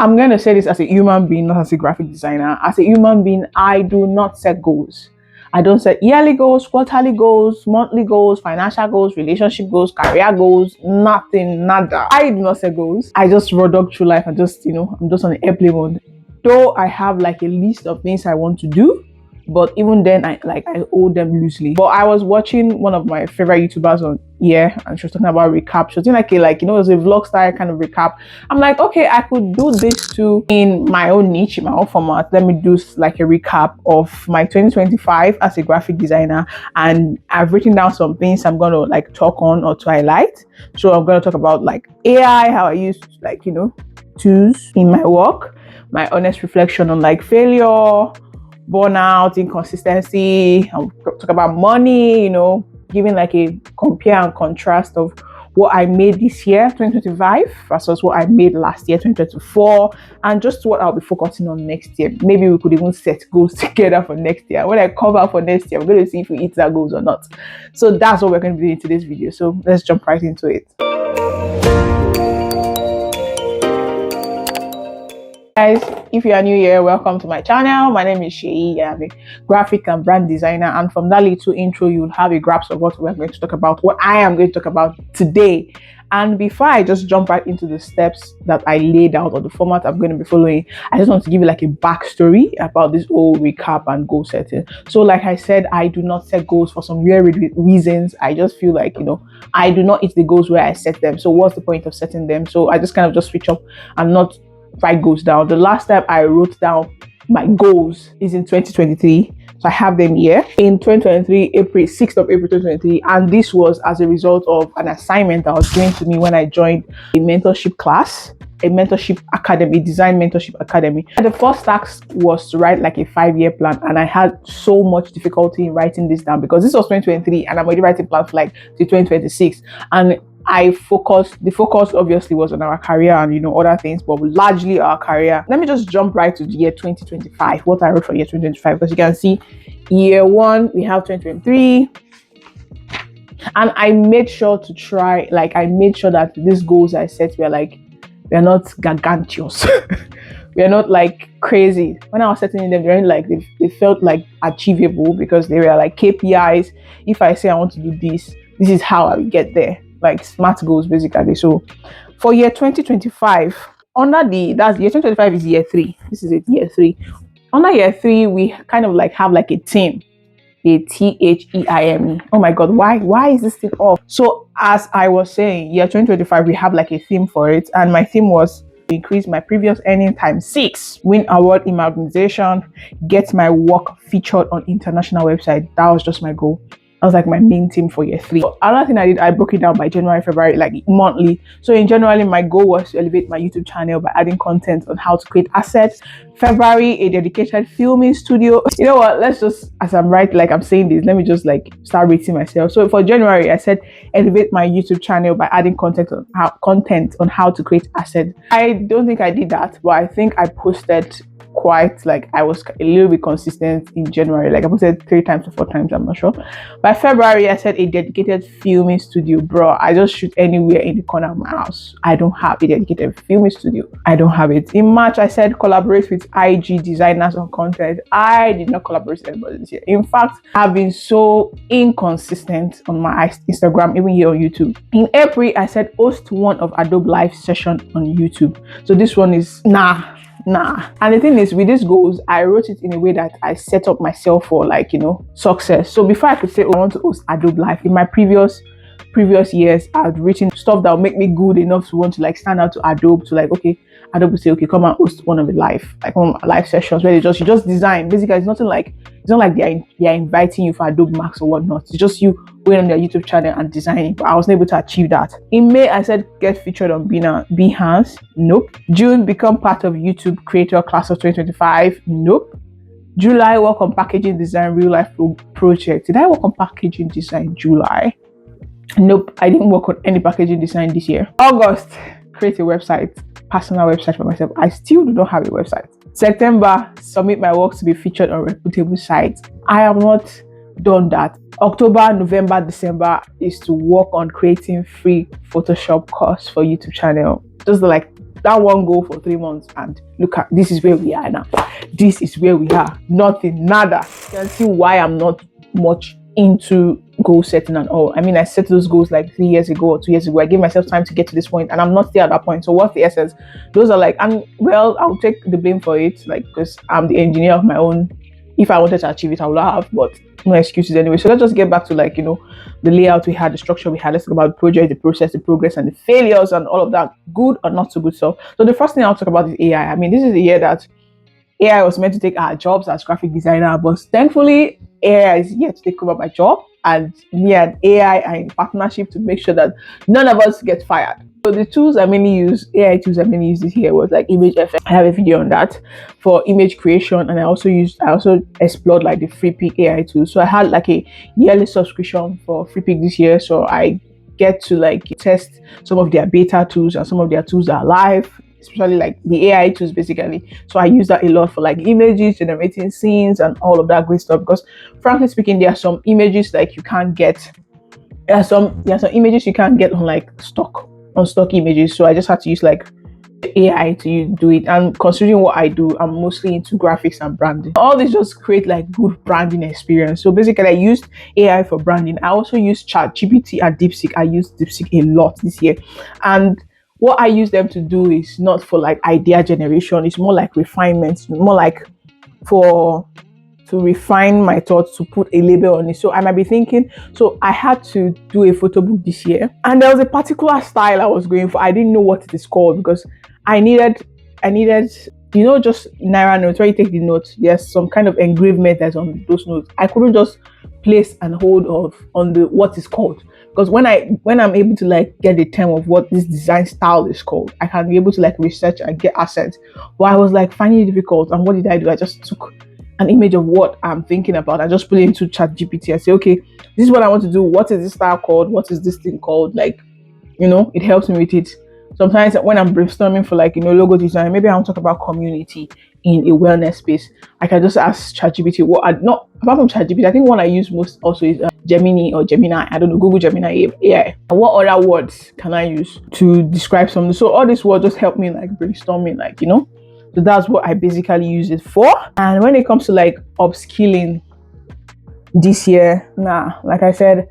I'm going to say this as a human being, not as a graphic designer. As a human being, I do not set goals. I don't set yearly goals, quarterly goals, monthly goals, financial goals, relationship goals, career goals, nothing, nada. I do not set goals. I just roll dog through life and just, I'm just on airplane mode. Though I have like a list of things I want to do, but even then I hold them loosely. But I was watching one of my favorite YouTubers on here, and she was talking about recap. She was doing it was a vlog style kind of recap. I'm like, okay, I could do this too in my own niche, in my own format. Let me do like a recap of my 2025 as a graphic designer, and I've written down some things I'm gonna like talk on or to highlight. So I'm gonna talk about like AI, how I use tools in my work, my honest reflection on like failure, burnout, inconsistency. I'll talk about money, giving like a compare and contrast of what I made this year, 2025, versus what I made last year, 2024, and just what I'll be focusing on next year. Maybe we could even set goals together for next year. When I come out for next year, we're going to see if we hit our goals or not. So that's what we're going to be doing in today's video. So let's jump right into it. Guys, if you are new here, welcome to my channel. My name is Sheyi. I'm a graphic and brand designer, and from that little intro you'll have a grasp of what we're going to talk about, what I am going to talk about today. And before I just jump right into the steps that I laid out or the format I'm going to be following, I just want to give you like a backstory about this whole recap and goal setting. So like I said, I do not set goals for some weird reasons. I just feel like, I do not hit the goals where I set them. So what's the point of setting them? So I just kind of just switch up and not write goals down. The last time I wrote down my goals is in 2023. So I have them here in 2023, 6th of April 2023. And this was as a result of an assignment that was given to me when I joined a mentorship class, a mentorship academy, design mentorship academy. And the first task was to write like a 5-year plan. And I had so much difficulty in writing this down because this was 2023 and I'm already writing plans for like to 2026. And the focus obviously was on our career and other things, but largely our career. Let me just jump right to the year 2025, what I wrote for year 2025, because you can see year 1 we have 2023, and I made sure that these goals I set were not gargantuous. We're not like crazy. When I was setting them, they felt like achievable because they were like KPIs. If I say I want to do this is how I will get there. Like SMART goals basically. So for year 2025, year 2025 is year 3. This is year 3. Under year 3, we kind of like have like a theme, a THEIME. Oh my God, why is this thing off? So as I was saying, year 2025, we have like a theme for it, and my theme was to increase my previous earning times 6, win award in my organization, get my work featured on international website. That was just my goal. That was like my main theme for year 3. Another thing I did, I broke it down by January, February, like monthly. So in January, my goal was to elevate my YouTube channel by adding content on how to create assets. February, a dedicated filming studio. You know what? Let's just, as I'm saying this, let me just like start rating myself. So for January, I said elevate my YouTube channel by adding content on how to create assets. I don't think I did that, but I think I posted quite like I was a little bit consistent in January. Like I posted 3 times or 4 times, I'm not sure. By February, I said a dedicated filming studio. Bro, I just shoot anywhere in the corner of my house. I don't have a dedicated filming studio. I don't have it. In March, I said collaborate with IG designers on content. I did not collaborate with anybody this year. In fact, I've been so inconsistent on my Instagram, even here on YouTube. In April, I said host one of Adobe live session on YouTube. So this one is nah. And the thing is, with these goals, I wrote it in a way that I set up myself for success. So before I could say, I want to host Adobe Live, in my previous years, I'd written stuff that would make me good enough to want to stand out to Adobe, to Adobe say, okay, come and host one of the live sessions where you just design. Basically, it's not like they're inviting you for Adobe Max or whatnot. It's just you going on their YouTube channel and designing. But I wasn't able to achieve that. In May, I said get featured on Behance. Nope. June, become part of YouTube Creator Class of 2025. Nope. July, work on packaging design real life project. Did I work on packaging design July? Nope, I didn't work on any packaging design this year. August, create a website, personal website for myself. I still do not have a website. September, submit my work to be featured on reputable sites. I have not done that. October, November, December is to work on creating free Photoshop course for YouTube channel. Those are like that one goal for 3 months, and look at this is where we are now. This is where we are. Nothing, nada. You can see why I'm not much into goal setting and all. I mean, I set those goals like 3 years ago or 2 years ago. I gave myself time to get to this point, and I'm not still at that point. So what's the essence? Those are like, and well, I'll take the blame for it, like, because I'm the engineer of my own. If I wanted to achieve it, I would have, but no excuses anyway. So let's just get back to, like, the layout we had, the structure we had. Let's talk about the project, the process, the progress, and the failures, and all of that good or not so good stuff. So the first thing I'll talk about is AI. I mean, this is the year that AI was meant to take our jobs as graphic designer, but thankfully AI is yet to take over my job, and me and AI are in partnership to make sure that none of us get fired. So the tools I mainly use, AI tools I mainly used this year was like image effect. I have a video on that for image creation, and I also explored like the FreePic AI tools. So I had like a yearly subscription for FreePic this year, so I get to like test some of their beta tools and some of their tools that are live, especially like the AI tools basically. So I use that a lot for like images, generating scenes, and all of that great stuff. Because frankly speaking, there are some images like you can't get. There are some images you can't get on like stock images. So I just had to use like AI to do it. And considering what I do, I'm mostly into graphics and branding. All this just create like good branding experience. So basically I used AI for branding. I also use ChatGPT and DeepSeek. I use DeepSeek a lot this year. And what I use them to do is not for like idea generation. It's more like refinement, more like to refine my thoughts, to put a label on it. So I might be thinking, so I had to do a photo book this year, and there was a particular style I was going for. I didn't know what it is called because I needed, just Naira notes where you take the notes. There's some kind of engravement that's on those notes. I couldn't just place and hold on the what is called, because when I'm able to like get the term of what this design style is called, I can be able to like research and get assets. But I was like finding it difficult, and what did I do? I just took an image of what I'm thinking about. I just put it into ChatGPT. I say, okay, this is what I want to do. What is this style called? What is this thing called? Like, it helps me with it. Sometimes when I'm brainstorming for like, logo design, maybe I want to talk about community in a wellness space. I can just ask ChatGPT apart from ChatGPT, I think one I use most also is Gemini or Gemini. I don't know, Google Gemini AI. And what other words can I use to describe something? So all these words just help me like brainstorming, like, So that's what I basically use it for. And when it comes to like upskilling this year, like I said,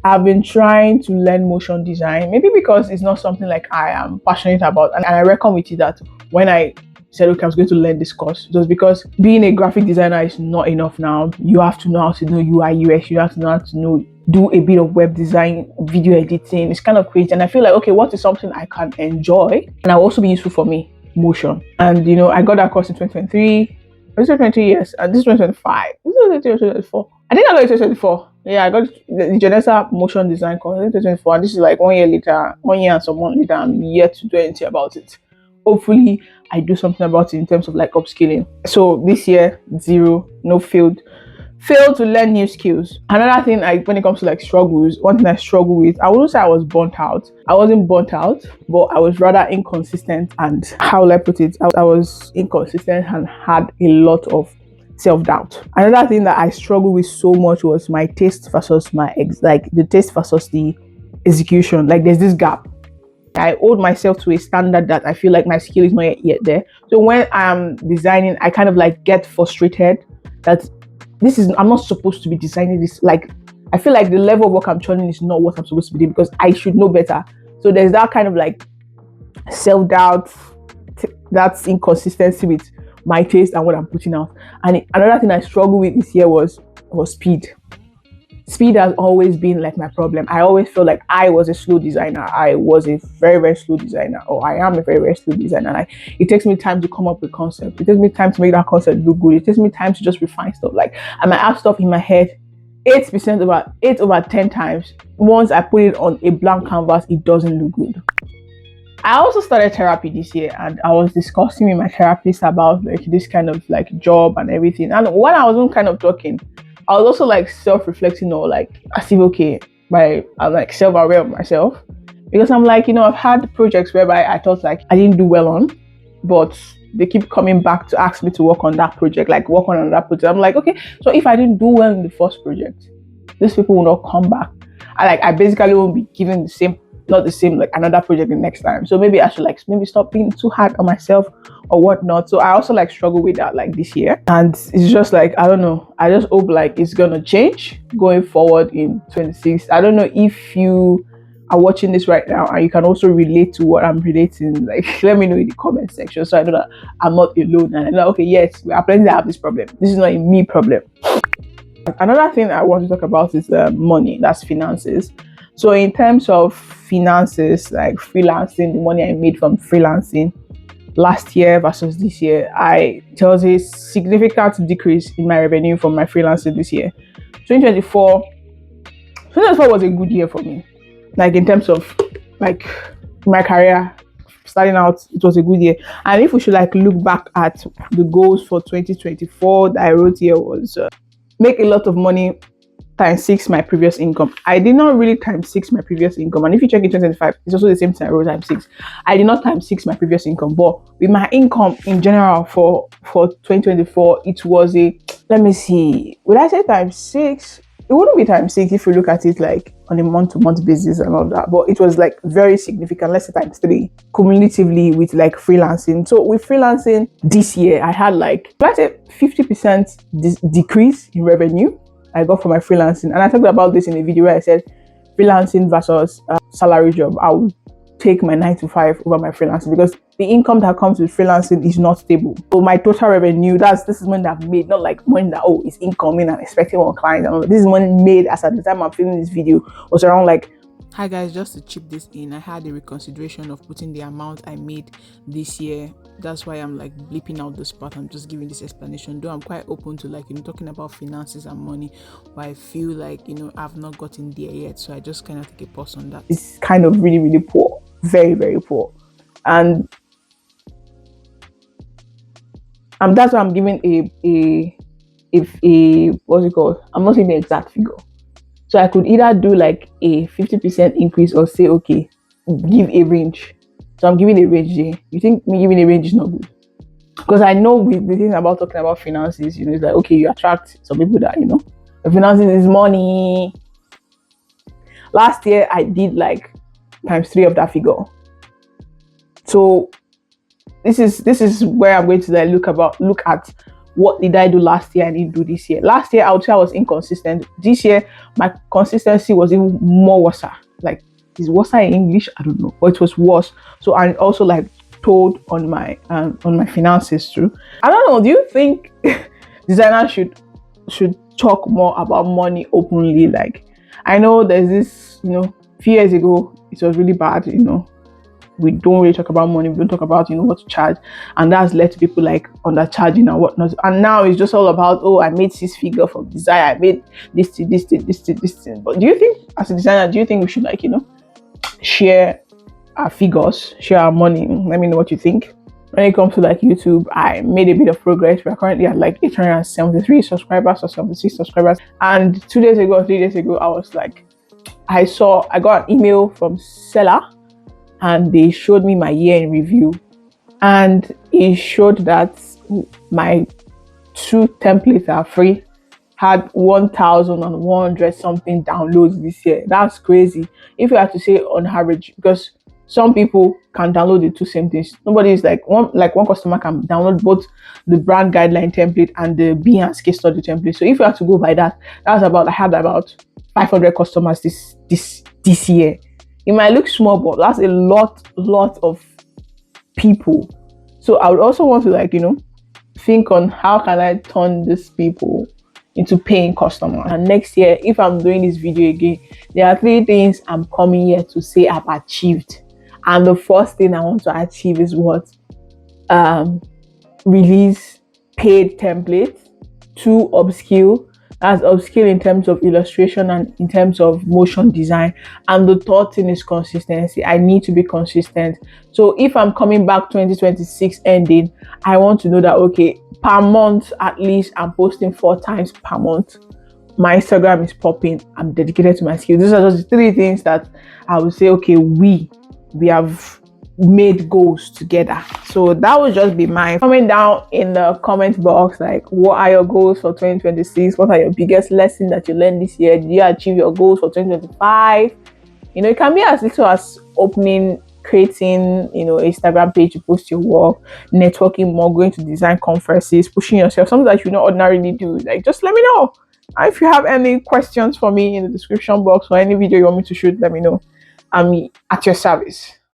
I've been trying to learn motion design, maybe because it's not something like I am passionate about. And I reckon with you that when I said, okay, I was going to learn this course, just because being a graphic designer is not enough now. You have to know how to know UI, UX, you have to know how to do a bit of web design, video editing. It's kind of crazy. And I feel like, okay, what is something I can enjoy and will also be useful for me? Motion. And I got that course in 2023. This is 20 years, and this is 2025. This is 2024. I think I got it 2024. Yeah, I got the Janessa motion design course in 2024. And this is like 1 year later, 1 year and some months later. I'm yet to do anything about it. Hopefully, I do something about it in terms of like upskilling. So this year, 0, no failed to learn new skills. Another thing, when it comes to like struggles, one thing I struggle with, I wouldn't say I was burnt out. I wasn't burnt out, but I was rather inconsistent. And how will I put it? I was inconsistent and had a lot of self-doubt. Another thing that I struggled with so much was my taste versus the taste versus the execution. Like there's this gap. I hold myself to a standard that I feel like my skill is not yet there. So when I'm designing, I kind of like get frustrated that I'm not supposed to be designing this. Like, I feel like the level of work I'm churning is not what I'm supposed to be doing because I should know better. So there's that kind of like self-doubt, that's inconsistency with my taste and what I'm putting out. And another thing I struggled with this year was speed. Speed has always been like my problem. I always feel like I was a slow designer. I was a very, very slow designer, or I am a very, very slow designer. It takes me time to come up with concept. It takes me time to make that concept look good. It takes me time to just refine stuff. Like I might have stuff in my head 8 over 10 times. Once I put it on a blank canvas, it doesn't look good. I also started therapy this year, and I was discussing with my therapist about like this kind of like job and everything. And when I was kind of talking, I was also like self-reflecting, or like as if I'm like self-aware of myself, because I'm like, I've had projects whereby I thought like I didn't do well on, but they keep coming back to ask me to work on that project, like work on that project. I'm like, okay, so if I didn't do well in the first project, these people will not come back. I basically won't be given the same not the same like another project the next time. So maybe I should like maybe stop being too hard on myself or whatnot. So I also like struggle with that like this year, and it's just like I don't know. I just hope like it's gonna change going forward in 26. I don't know if you are watching this right now and you can also relate to what I'm relating. Like, let me know in the comment section so I know that I'm not alone, and I know okay, yes, we are plenty that have this problem. This is not a me problem. Another thing I want to talk about is money. That's finances. So in terms of finances, like freelancing, the money I made from freelancing last year versus this year, there was a significant decrease in my revenue from my freelancing this year. 2024 was a good year for me. Like in terms of like my career starting out, it was a good year. And if we should like look back at the goals for 2024 that I wrote here was make a lot of money times 6 my previous income. I did not really times 6 my previous income. And if you check in 2025, it's also the same thing I wrote times 6. I did not times 6 my previous income, but with my income in general for 2024, it was a, let me see, would I say times 6? It wouldn't be times 6 if you look at it like on a month-to-month basis and all that, but it was like very significant. Let's say times 3 cumulatively with like freelancing. So with freelancing this year, I had like, let's say 50% decrease in revenue I got for my freelancing. And I talked about this in a video where I said freelancing versus salary job. I would take my 9 to 5 over my freelancing because the income that comes with freelancing is not stable. So my total revenue, this is money that I've made, not like money that it's incoming and expecting one client. This is money made as at the time I'm filming this video was around like. Hi guys, just to chip this in, I had a reconsideration of putting the amount I made this year. That's why I'm like bleeping out this part. I'm just giving this explanation, though I'm quite open to like talking about finances and money, but I feel like I've not gotten there yet, so I just kind of take a pause on that. It's kind of really, really poor, very, very poor, and that's why I'm giving a what's it called? I'm not saying the exact figure. So I could either do like a 50% increase or say, okay, give a range. So I'm giving a range there. You think me giving a range is not good? Because I know with the thing about talking about finances, it's like, okay, you attract some people that, finances is money. Last year, I did like times 3 of that figure. So this is where I'm going to like look at what did I do last year and didn't do this year. Last year, I would say I was inconsistent. This year, my consistency was even more worse. Like, is worse in English? I don't know, but it was worse. So I also like told on my finances too. I don't know. Do you think designers should talk more about money openly? Like, I know there's this, a few years ago, it was really bad. We don't really talk about money. We don't talk about, what to charge. And that's led to people like undercharging and whatnot. And now it's just all about, I made 6 figures from design. I made this thing. But do you think, as a designer, we should like, share our figures, share our money? Let me know what you think. When it comes to like YouTube, I made a bit of progress. We're currently at like 873 subscribers or 76 subscribers. And 2 days ago, 3 days ago, I was like, I got an email from Seller, and they showed me my year in review, and it showed that my 2 templates are free, had 1,100 something downloads this year. That's crazy. If you have to say on average, because some people can download the 2 same things. Nobody is like one customer can download both the brand guideline template and the Behance case study template. So if you have to go by that, I had about 500 customers this year. It might look small, but that's a lot of people. So I would also want to think on how can I turn these people into paying customers. And next year, if I'm doing this video again, there are 3 things I'm coming here to say I've achieved. And the first thing I want to achieve is what? Release paid templates. 2, upskill. That's upskill in terms of illustration and in terms of motion design. And the third thing is consistency. I need to be consistent. So if I'm coming back 2026 ending, I want to know that, okay, per month, at least I'm posting 4 times per month. My Instagram is popping. I'm dedicated to my skills. These are just 3 things that I would say, okay, we have made goals together. So that would just be mine. Comment down in the comment box, like, what are your goals for 2026? What are your biggest lessons that you learned this year? Did you achieve your goals for 2025? You know, it can be as little as opening, creating, you know, Instagram page to post your work, networking more, going to design conferences, pushing yourself, something that you don't ordinarily do. Like, just let me know. And if you have any questions for me in the description box or any video you want me to shoot, let me know. I'm at your service.